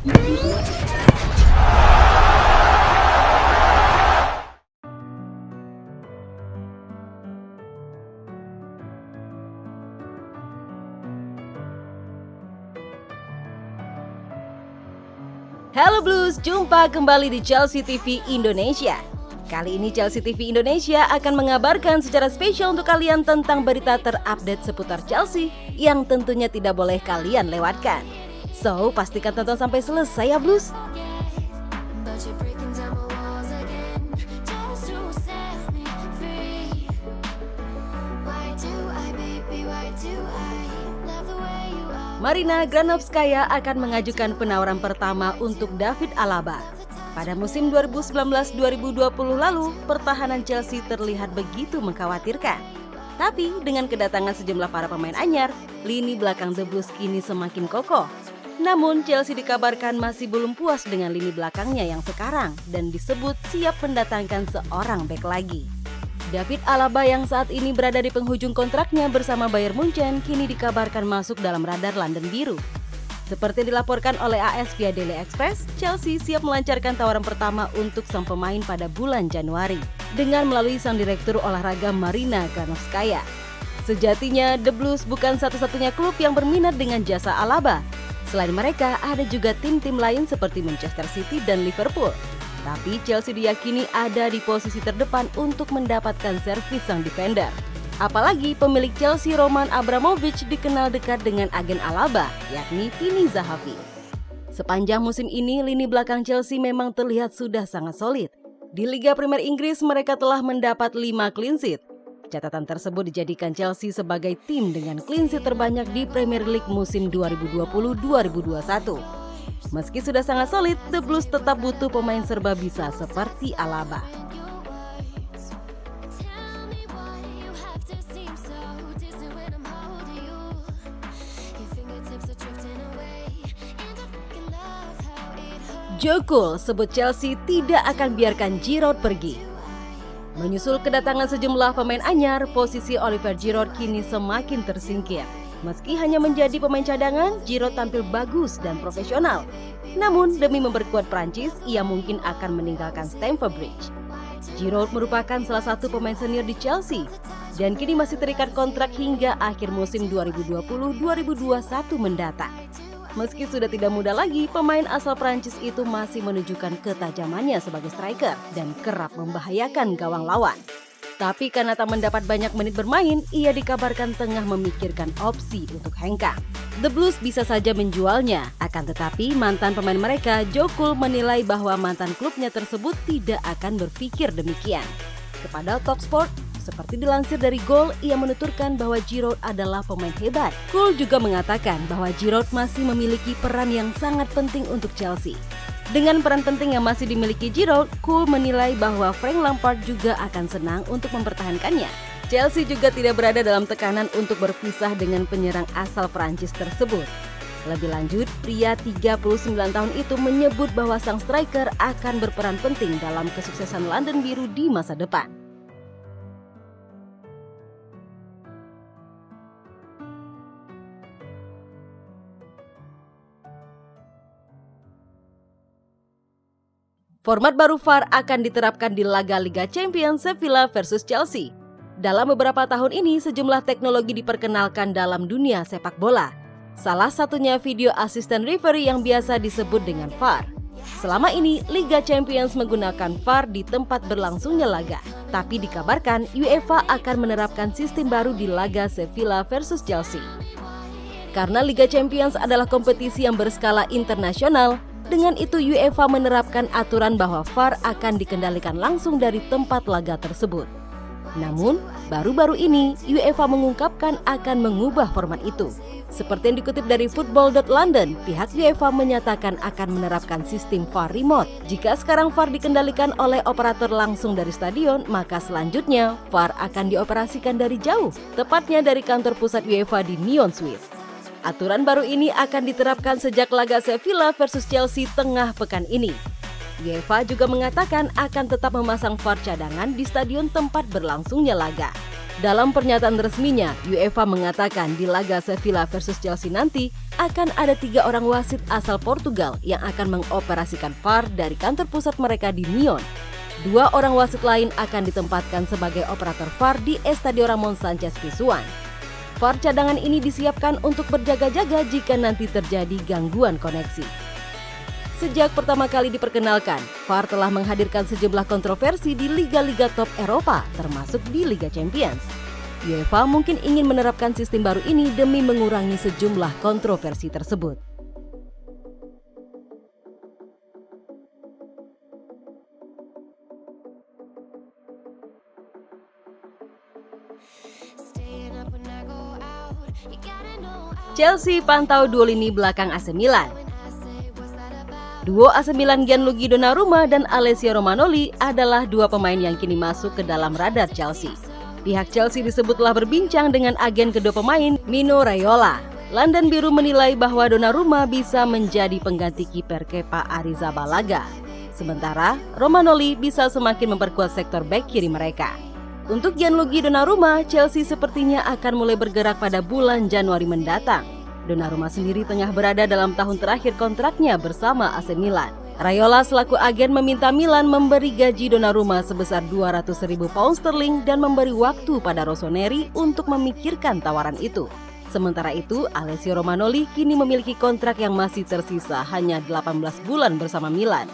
Halo Blues, jumpa kembali di Chelsea TV Indonesia. Kali ini Chelsea TV Indonesia akan mengabarkan secara spesial untuk kalian tentang berita terupdate seputar Chelsea yang tentunya tidak boleh kalian lewatkan. So, pastikan tonton sampai selesai ya Blues. Marina Granovskaya akan mengajukan penawaran pertama untuk David Alaba. Pada musim 2019-2020 lalu, pertahanan Chelsea terlihat begitu mengkhawatirkan. Tapi dengan kedatangan sejumlah para pemain anyar, lini belakang The Blues kini semakin kokoh. Namun Chelsea dikabarkan masih belum puas dengan lini belakangnya yang sekarang dan disebut siap mendatangkan seorang bek lagi. David Alaba yang saat ini berada di penghujung kontraknya bersama Bayern Munchen kini dikabarkan masuk dalam radar London Biru. Seperti dilaporkan oleh AS via Daily Express, Chelsea siap melancarkan tawaran pertama untuk sang pemain pada bulan Januari dengan melalui sang direktur olahraga Marina Granovskaya. Sejatinya, The Blues bukan satu-satunya klub yang berminat dengan jasa Alaba. Selain mereka, ada juga tim-tim lain seperti Manchester City dan Liverpool. Tapi Chelsea diyakini ada di posisi terdepan untuk mendapatkan servis sang defender. Apalagi pemilik Chelsea Roman Abramovich dikenal dekat dengan agen Alaba, yakni Tini Zahavi. Sepanjang musim ini, lini belakang Chelsea memang terlihat sudah sangat solid. Di Liga Premier Inggris mereka telah mendapat 5 clean sheet. Catatan tersebut dijadikan Chelsea sebagai tim dengan clean sheet terbanyak di Premier League musim 2020-2021. Meski sudah sangat solid, The Blues tetap butuh pemain serba bisa seperti Alaba. Joe Cole sebut Chelsea tidak akan biarkan Giroud pergi. Menyusul kedatangan sejumlah pemain anyar, posisi Oliver Giroud kini semakin tersingkir. Meski hanya menjadi pemain cadangan, Giroud tampil bagus dan profesional. Namun demi memperkuat Prancis, ia mungkin akan meninggalkan Stamford Bridge. Giroud merupakan salah satu pemain senior di Chelsea dan kini masih terikat kontrak hingga akhir musim 2020-2021 mendatang. Meski sudah tidak muda lagi, pemain asal Prancis itu masih menunjukkan ketajamannya sebagai striker dan kerap membahayakan gawang lawan. Tapi karena tak mendapat banyak menit bermain, ia dikabarkan tengah memikirkan opsi untuk hengkang. The Blues bisa saja menjualnya, akan tetapi mantan pemain mereka, Joe Cole, menilai bahwa mantan klubnya tersebut tidak akan berpikir demikian. Kepada Talksport, seperti dilansir dari Goal, ia menuturkan bahwa Giroud adalah pemain hebat. Cole juga mengatakan bahwa Giroud masih memiliki peran yang sangat penting untuk Chelsea. Dengan peran penting yang masih dimiliki Giroud, Cole menilai bahwa Frank Lampard juga akan senang untuk mempertahankannya. Chelsea juga tidak berada dalam tekanan untuk berpisah dengan penyerang asal Prancis tersebut. Lebih lanjut, pria 39 tahun itu menyebut bahwa sang striker akan berperan penting dalam kesuksesan London Biru di masa depan. Format baru VAR akan diterapkan di laga Liga Champions Sevilla versus Chelsea. Dalam beberapa tahun ini, sejumlah teknologi diperkenalkan dalam dunia sepak bola. Salah satunya video assistant referee yang biasa disebut dengan VAR. Selama ini, Liga Champions menggunakan VAR di tempat berlangsungnya laga. Tapi dikabarkan UEFA akan menerapkan sistem baru di laga Sevilla versus Chelsea. Karena Liga Champions adalah kompetisi yang berskala internasional, dengan itu UEFA menerapkan aturan bahwa VAR akan dikendalikan langsung dari tempat laga tersebut. Namun, baru-baru ini UEFA mengungkapkan akan mengubah format itu. Seperti yang dikutip dari Football.London, pihak UEFA menyatakan akan menerapkan sistem VAR remote. Jika sekarang VAR dikendalikan oleh operator langsung dari stadion, maka selanjutnya VAR akan dioperasikan dari jauh, tepatnya dari kantor pusat UEFA di Nyon, Swiss. Aturan baru ini akan diterapkan sejak laga Sevilla versus Chelsea tengah pekan ini. UEFA juga mengatakan akan tetap memasang VAR cadangan di stadion tempat berlangsungnya laga. Dalam pernyataan resminya, UEFA mengatakan di laga Sevilla versus Chelsea nanti akan ada 3 orang wasit asal Portugal yang akan mengoperasikan VAR dari kantor pusat mereka di Nyon. 2 orang wasit lain akan ditempatkan sebagai operator VAR di Estadio Ramon Sanchez Pizjuan. VAR cadangan ini disiapkan untuk berjaga-jaga jika nanti terjadi gangguan koneksi. Sejak pertama kali diperkenalkan, VAR telah menghadirkan sejumlah kontroversi di liga-liga top Eropa, termasuk di Liga Champions. UEFA mungkin ingin menerapkan sistem baru ini demi mengurangi sejumlah kontroversi tersebut. Chelsea pantau duo lini belakang AC Milan. Duo AC Milan Gianluigi Donnarumma dan Alessio Romanoli adalah 2 pemain yang kini masuk ke dalam radar Chelsea. Pihak Chelsea disebut telah berbincang dengan agen kedua pemain, Mino Raiola. London Biru menilai bahwa Donnarumma bisa menjadi pengganti kiper Kepa Arrizabalaga. Sementara Romanoli bisa semakin memperkuat sektor bek kiri mereka. Untuk Gianluigi Donnarumma, Chelsea sepertinya akan mulai bergerak pada bulan Januari mendatang. Donnarumma sendiri tengah berada dalam tahun terakhir kontraknya bersama AC Milan. Raiola selaku agen meminta Milan memberi gaji Donnarumma sebesar 200.000 pound sterling dan memberi waktu pada Rossoneri untuk memikirkan tawaran itu. Sementara itu, Alessio Romanoli kini memiliki kontrak yang masih tersisa hanya 18 bulan bersama Milan.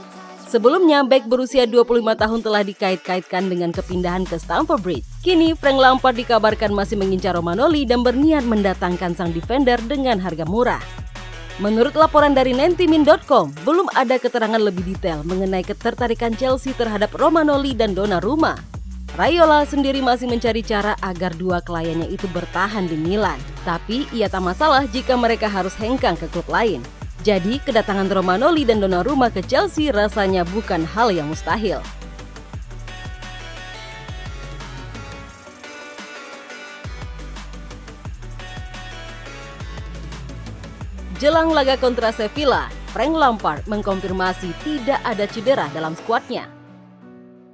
Sebelumnya, bek berusia 25 tahun telah dikait-kaitkan dengan kepindahan ke Stamford Bridge. Kini, Frank Lampard dikabarkan masih mengincar Romanoli dan berniat mendatangkan sang defender dengan harga murah. Menurut laporan dari 90min.com, belum ada keterangan lebih detail mengenai ketertarikan Chelsea terhadap Romanoli dan Donnarumma. Raiola sendiri masih mencari cara agar 2 kliennya itu bertahan di Milan. Tapi, ia tak masalah jika mereka harus hengkang ke klub lain. Jadi, kedatangan Romanoli dan Donnarumma ke Chelsea rasanya bukan hal yang mustahil. Jelang laga kontra Sevilla, Frank Lampard mengkonfirmasi tidak ada cedera dalam skuadnya.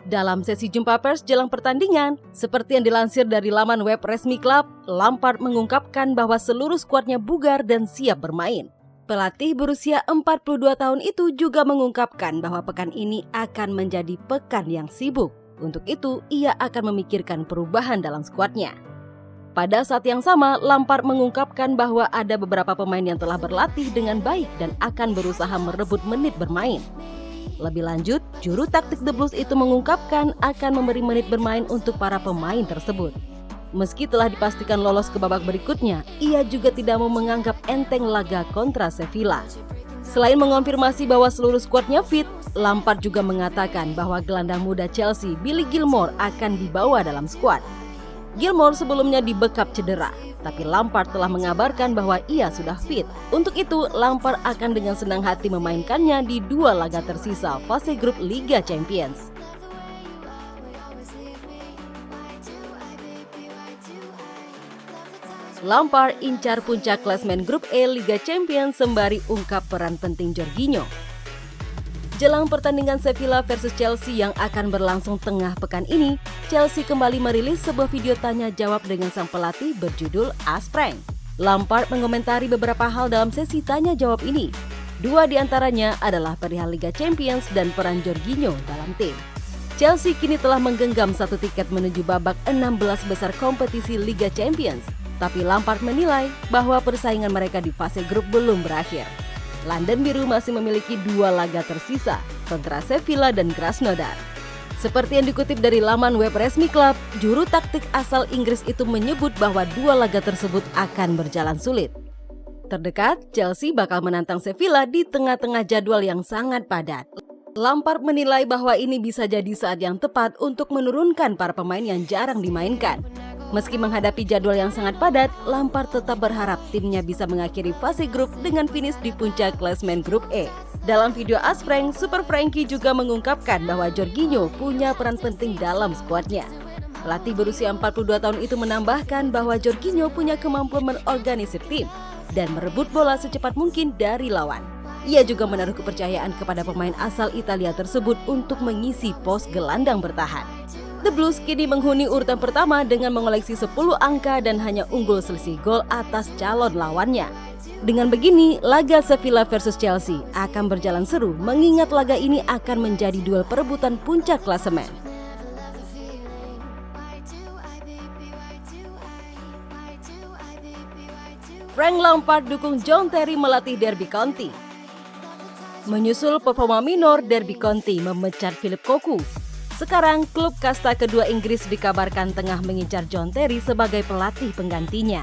Dalam sesi jumpa pers jelang pertandingan, seperti yang dilansir dari laman web resmi klub, Lampard mengungkapkan bahwa seluruh skuadnya bugar dan siap bermain. Pelatih berusia 42 tahun itu juga mengungkapkan bahwa pekan ini akan menjadi pekan yang sibuk. Untuk itu, ia akan memikirkan perubahan dalam skuadnya. Pada saat yang sama, Lampard mengungkapkan bahwa ada beberapa pemain yang telah berlatih dengan baik dan akan berusaha merebut menit bermain. Lebih lanjut, juru taktik The Blues itu mengungkapkan akan memberi menit bermain untuk para pemain tersebut. Meski telah dipastikan lolos ke babak berikutnya, ia juga tidak mau menganggap enteng laga kontra Sevilla. Selain mengonfirmasi bahwa seluruh skuadnya fit, Lampard juga mengatakan bahwa gelandang muda Chelsea, Billy Gilmour, akan dibawa dalam skuad. Gilmour sebelumnya dibekap cedera, tapi Lampard telah mengabarkan bahwa ia sudah fit. Untuk itu, Lampard akan dengan senang hati memainkannya di 2 laga tersisa fase grup Liga Champions. Lampard incar puncak klasemen grup E Liga Champions sembari ungkap peran penting Jorginho. Jelang pertandingan Sevilla versus Chelsea yang akan berlangsung tengah pekan ini, Chelsea kembali merilis sebuah video tanya jawab dengan sang pelatih berjudul Ask Frank. Lampard mengomentari beberapa hal dalam sesi tanya jawab ini. 2 diantaranya adalah perihal Liga Champions dan peran Jorginho dalam tim. Chelsea kini telah menggenggam 1 tiket menuju babak 16 besar kompetisi Liga Champions. Tapi Lampard menilai bahwa persaingan mereka di fase grup belum berakhir. London Biru masih memiliki 2 laga tersisa kontra Sevilla dan Krasnodar. Seperti yang dikutip dari laman web resmi klub, juru taktik asal Inggris itu menyebut bahwa 2 laga tersebut akan berjalan sulit. Terdekat, Chelsea bakal menantang Sevilla di tengah-tengah jadwal yang sangat padat. Lampard menilai bahwa ini bisa jadi saat yang tepat untuk menurunkan para pemain yang jarang dimainkan. Meski menghadapi jadwal yang sangat padat, Lampard tetap berharap timnya bisa mengakhiri fase grup dengan finish di puncak klasemen grup E. Dalam video Ask Frank, Super Frankie juga mengungkapkan bahwa Jorginho punya peran penting dalam skuadnya. Pelatih berusia 42 tahun itu menambahkan bahwa Jorginho punya kemampuan mengorganisir tim dan merebut bola secepat mungkin dari lawan. Ia juga menaruh kepercayaan kepada pemain asal Italia tersebut untuk mengisi pos gelandang bertahan. The Blues kini menghuni urutan pertama dengan mengoleksi 10 angka dan hanya unggul selisih gol atas calon lawannya. Dengan begini, laga Sevilla versus Chelsea akan berjalan seru mengingat laga ini akan menjadi duel perebutan puncak klasemen. Frank Lampard dukung John Terry melatih Derby County. Menyusul performa minor, Derby County memecat Philip Cocu. Sekarang, klub kasta kedua Inggris dikabarkan tengah mengincar John Terry sebagai pelatih penggantinya.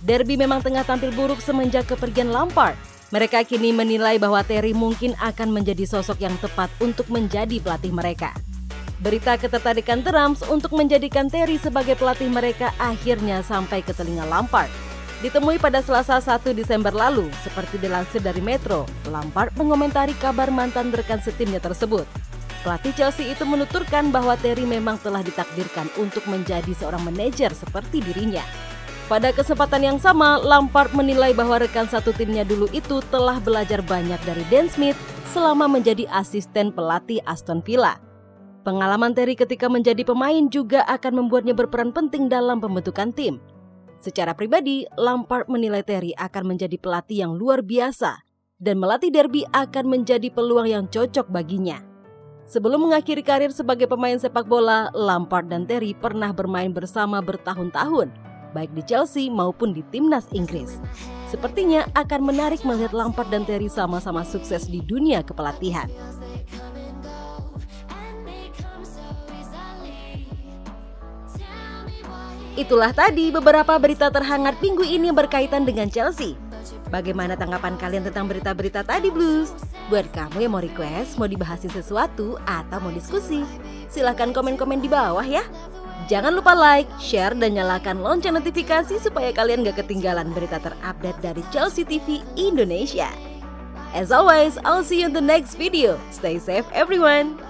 Derby memang tengah tampil buruk semenjak kepergian Lampard. Mereka kini menilai bahwa Terry mungkin akan menjadi sosok yang tepat untuk menjadi pelatih mereka. Berita ketertarikan The Rams untuk menjadikan Terry sebagai pelatih mereka akhirnya sampai ke telinga Lampard. Ditemui pada Selasa 1 Desember lalu, seperti dilansir dari Metro, Lampard mengomentari kabar mantan rekan setimnya tersebut. Pelatih Chelsea itu menuturkan bahwa Terry memang telah ditakdirkan untuk menjadi seorang manajer seperti dirinya. Pada kesempatan yang sama, Lampard menilai bahwa rekan satu timnya dulu itu telah belajar banyak dari Dan Smith selama menjadi asisten pelatih Aston Villa. Pengalaman Terry ketika menjadi pemain juga akan membuatnya berperan penting dalam pembentukan tim. Secara pribadi, Lampard menilai Terry akan menjadi pelatih yang luar biasa dan melatih Derby akan menjadi peluang yang cocok baginya. Sebelum mengakhiri karir sebagai pemain sepak bola, Lampard dan Terry pernah bermain bersama bertahun-tahun, baik di Chelsea maupun di timnas Inggris. Sepertinya akan menarik melihat Lampard dan Terry sama-sama sukses di dunia kepelatihan. Itulah tadi beberapa berita terhangat minggu ini yang berkaitan dengan Chelsea. Bagaimana tanggapan kalian tentang berita-berita tadi, Blues? Buat kamu yang mau request, mau dibahasin sesuatu, atau mau diskusi, silahkan komen-komen di bawah ya. Jangan lupa like, share, dan nyalakan lonceng notifikasi supaya kalian gak ketinggalan berita terupdate dari Chelsea TV Indonesia. As always, I'll see you in the next video. Stay safe everyone!